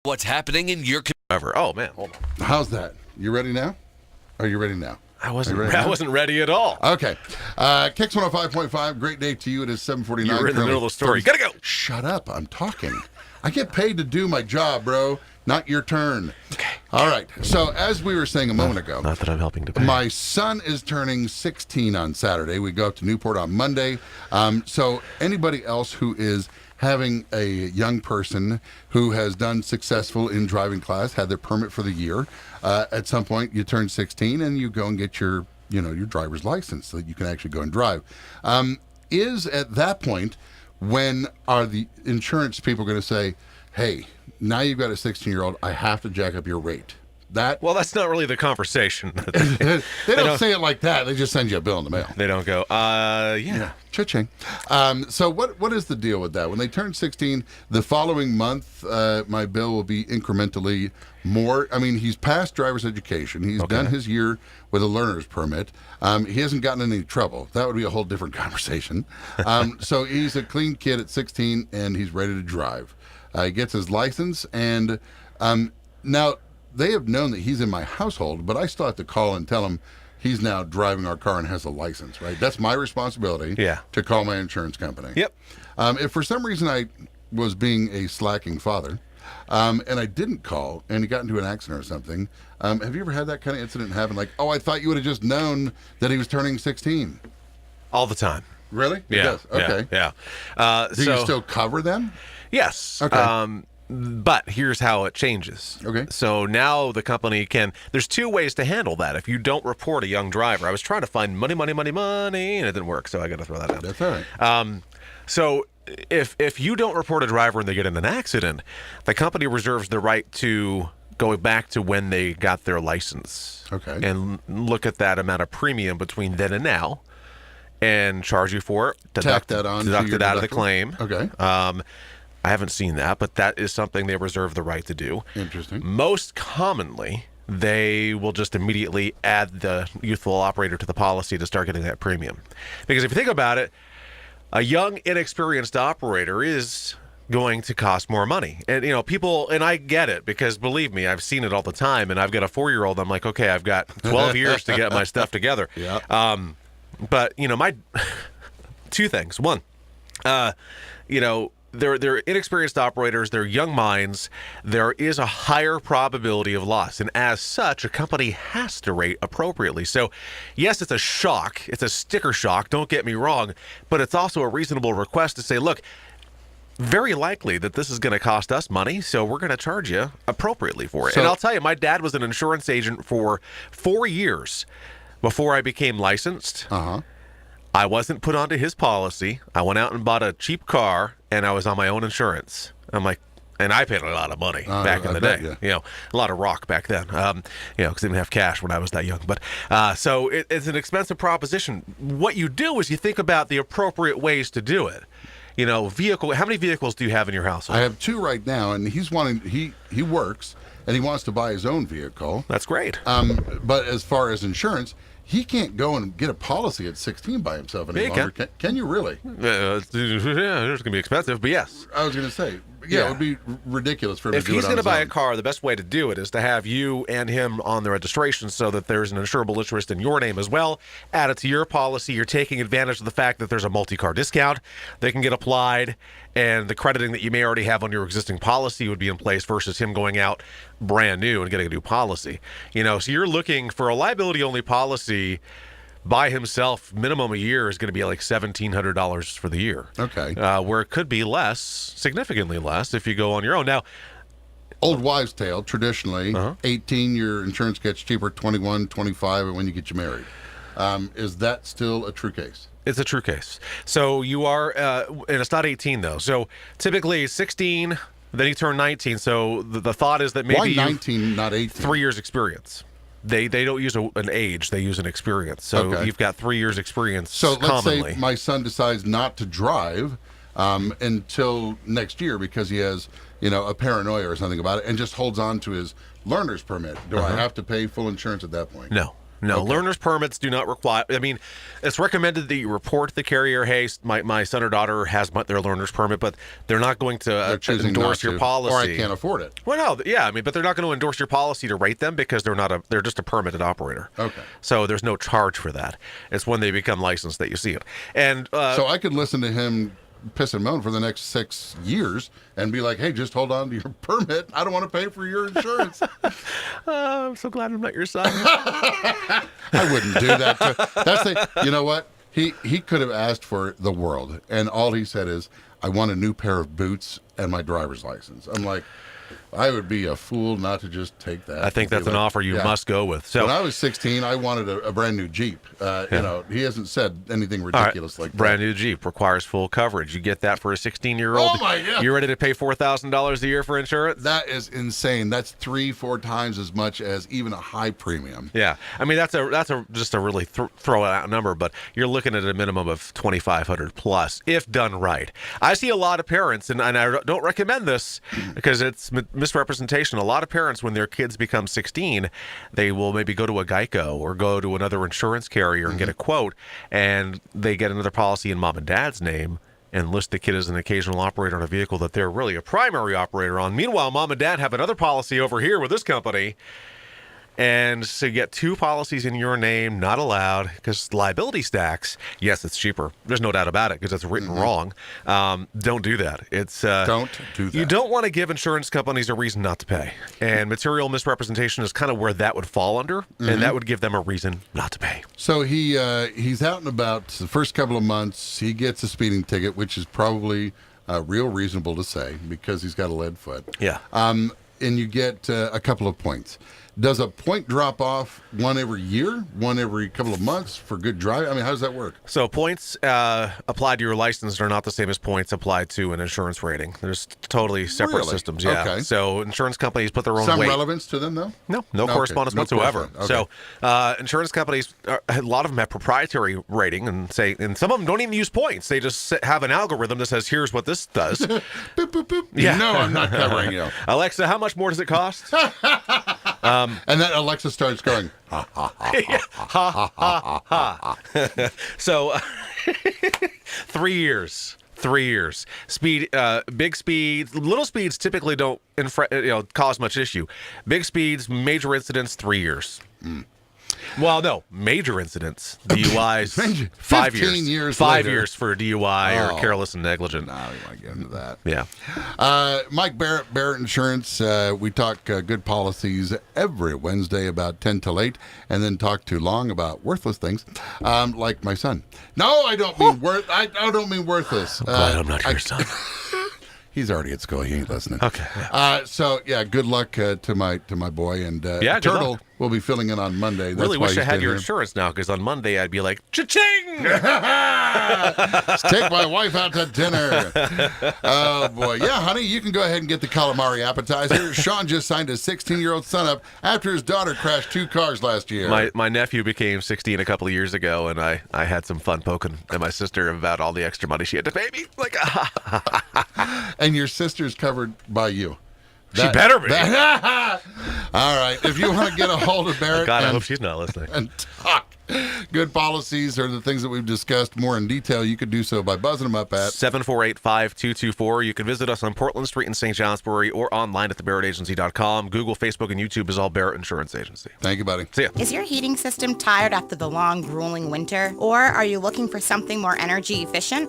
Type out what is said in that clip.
What's happening in your Oh, man, hold on. How's that? You ready now? Are you ready now? I wasn't ready at all. Okay. Kicks 105.5. Great day to you. It is 7:49. You're in the middle of the story. Gotta go. Shut up. I'm talking. I get paid to do my job, bro. Not your turn. Okay. All right. So as we were saying a moment ago, Not that I'm helping to pay. my son is turning 16 on Saturday. We go up to Newport on Monday. So anybody else who is having a young person who has done successful in driving class, had their permit for the year, at some point you turn 16 and you go and get your driver's license so that you can actually go and drive. Is at that point when are the insurance people going to say, hey, now you've got a 16-year-old, I have to jack up your rate? Well, that's not really the conversation. They don't say it like that. They just send you a bill in the mail. They don't go, yeah. Cha-ching. So what is the deal with that? When they turn 16, the following month, my bill will be incrementally more. I mean, he's passed driver's education. He's done his year with a learner's permit. He hasn't gotten in any trouble. That would be a whole different conversation. So he's a clean kid at 16, and he's ready to drive. He gets his license, and now they have known that he's in my household, but I still have to call and tell him he's now driving our car and has a license, right? That's my responsibility to call my insurance company. Yep. If for some reason I was being a slacking father and I didn't call and he got into an accident or something, have you ever had that kind of incident happen? Like, oh, I thought you would have just known that he was turning 16. All the time. Really? It Yeah. does? Okay. Yeah. Do you still cover them? Yes. Okay. But here's how it changes. Okay. So now the company there's two ways to handle that. If you don't report a young driver, I was trying to find money, and it didn't work, so I got to throw that out. That's all right. So if you don't report a driver and they get in an accident, the company reserves the right to go back to when they got their license. Okay. And look at that amount of premium between then and now and charge you for it. Tack that on. Deduct it out of the deductible? claim. Okay. I haven't seen that, but that is something they reserve the right to do. Interesting. Most commonly, they will just immediately add the youthful operator to the policy to start getting that premium. Because if you think about it, a young, inexperienced operator is going to cost more money. And, people, and I get it because believe me, I've seen it all the time. And I've got a 4-year-old. I'm like, okay, I've got 12 years to get my stuff together. Yeah. But, my two things. One, they're inexperienced operators, they're young minds, there is a higher probability of loss. And as such, a company has to rate appropriately. So, yes, it's a shock. It's a sticker shock, don't get me wrong. But it's also a reasonable request to say, look, very likely that this is going to cost us money, so we're going to charge you appropriately for it. And I'll tell you, my dad was an insurance agent for 4 years before I became licensed. Uh-huh. I wasn't put onto his policy. I went out and bought a cheap car, and I was on my own insurance. I'm like, and I paid a lot of money back in the day. Yeah. A lot of rock back then. Because I didn't have cash when I was that young. But so it's an expensive proposition. What you do is you think about the appropriate ways to do it. How many vehicles do you have in your household? I have 2 right now, and he works and he wants to buy his own vehicle. That's great. But as far as insurance, he can't go and get a policy at 16 by himself any longer. Can you really? It's going to be expensive, but yes. I was going to say, it would be ridiculous for him to do it on his own. If he's going to buy a car, the best way to do it is to have you and him on the registration so that there's an insurable interest in your name as well. Add it to your policy. You're taking advantage of the fact that there's a multi-car discount that can get applied, and the crediting that you may already have on your existing policy would be in place versus him going out brand new and getting a new policy. So you're looking for a liability-only policy by himself, minimum a year is going to be like $1,700 for the year. Okay. Where it could be less, significantly less, if you go on your own. Now, old wives' tale, traditionally, 18, your insurance gets cheaper, 21, 25, and when you get you married. Is that still a true case? It's a true case. So you are, and it's not 18 though. So typically 16, then you turn 19. So the thought is that maybe why 19, not 18? 3 years experience. They don't use an age, they use an experience. So you've got 3 years experience. So commonly. Let's say my son decides not to drive until next year because he has, a paranoia or something about it, and just holds on to his learner's permit. Do I have to pay full insurance at that point? No. No, learner's permits do not require. I mean, it's recommended that you report to the carrier, hey, my son or daughter has their learner's permit, but they're not going to endorse your policy. Or I can't afford it. Well, no, yeah, I mean, but they're not going to endorse your policy to rate them because they're just a permitted operator. Okay. So there's no charge for that. It's when they become licensed that you see it. And so I could listen to him piss and moan for the next 6 years and be like, hey, just hold on to your permit. I don't want to pay for your insurance. I'm so glad I'm not your son. I wouldn't do that. You know what? He could have asked for the world, and all he said is, I want a new pair of boots and my driver's license. I'm like, I would be a fool not to just take that. I think that's an offer you must go with. So when I was 16, I wanted a brand new Jeep. You know, he hasn't said anything ridiculous like that. Brand new Jeep requires full coverage. You get that for a 16-year-old. Oh my God! You're ready to pay $4,000 a year for insurance? That is insane. That's 3-4 times as much as even a high premium. Yeah, I mean that's just a really throw out number, but you're looking at a minimum of $2,500 plus if done right. I see a lot of parents, and I don't recommend this because it's misrepresentation. A lot of parents, when their kids become 16, they will maybe go to a Geico or go to another insurance carrier and get a quote, and they get another policy in mom and dad's name and list the kid as an occasional operator on a vehicle that they're really a primary operator on. Meanwhile, mom and dad have another policy over here with this company. And to get 2 policies in your name, not allowed, because liability stacks, yes, it's cheaper. There's no doubt about it, because it's written wrong. Don't do that. Don't do that. You don't want to give insurance companies a reason not to pay. And material misrepresentation is kind of where that would fall under, and that would give them a reason not to pay. So he's out and about the first couple of months. He gets a speeding ticket, which is probably real reasonable to say, because he's got a lead foot. Yeah. And you get a couple of points. Does a point drop off one every year, one every couple of months for good driving? I mean, how does that work? So points applied to your license are not the same as points applied to an insurance rating. There's totally separate systems. Yeah. Okay. So insurance companies put their own Some weight. relevance to them, though? No correspondence No whatsoever. correspondence. So insurance companies, a lot of them have proprietary rating, and some of them don't even use points. They just have an algorithm that says, "Here's what this does." Boop, boop, boop. Yeah. No, I'm not covering you. Alexa, how much more does it cost? And then Alexa starts going, ha, ha, ha. So 3 years. 3 years. Speed, big speeds, little speeds typically don't cause much issue. Big speeds, major incidents, 3 years. Well, no, major incidents, DUIs, 5 years. 15 years 5 later. years for DUI or careless and negligent. No, we want to get into that. Yeah. Mike Barrett, Barrett Insurance. We talk good policies every Wednesday about 10 till 8, and then talk too long about worthless things, like my son. No, I don't mean I don't mean worthless. Glad I'm not your son. He's already at school. He ain't listening. Okay. So yeah, good luck to my boy, and Yeah, good Turtle luck. will be be filling in on Monday. That's Really why wish I he's had been your here. insurance now, because on Monday I'd be like, cha-ching! Let's take my wife out to dinner. Oh, boy. Yeah, honey, you can go ahead and get the calamari appetizer. Sean just signed his 16-year-old son up after his daughter crashed 2 cars last year. My nephew became 16 a couple of years ago, and I had some fun poking at my sister about all the extra money she had to pay me. Like, And your sister's covered by you. she better be. All right. If you want to get a hold of Barrett God, I hope she's not listening. and talk good policies or the things that we've discussed more in detail, you could do so by buzzing them up at 748-5224. You can visit us on Portland Street in St. Johnsbury or online at thebarrettagency.com. Google, Facebook, and YouTube is all Barrett Insurance Agency. Thank you, buddy. See ya. Is your heating system tired after the long, grueling winter? Or are you looking for something more energy efficient?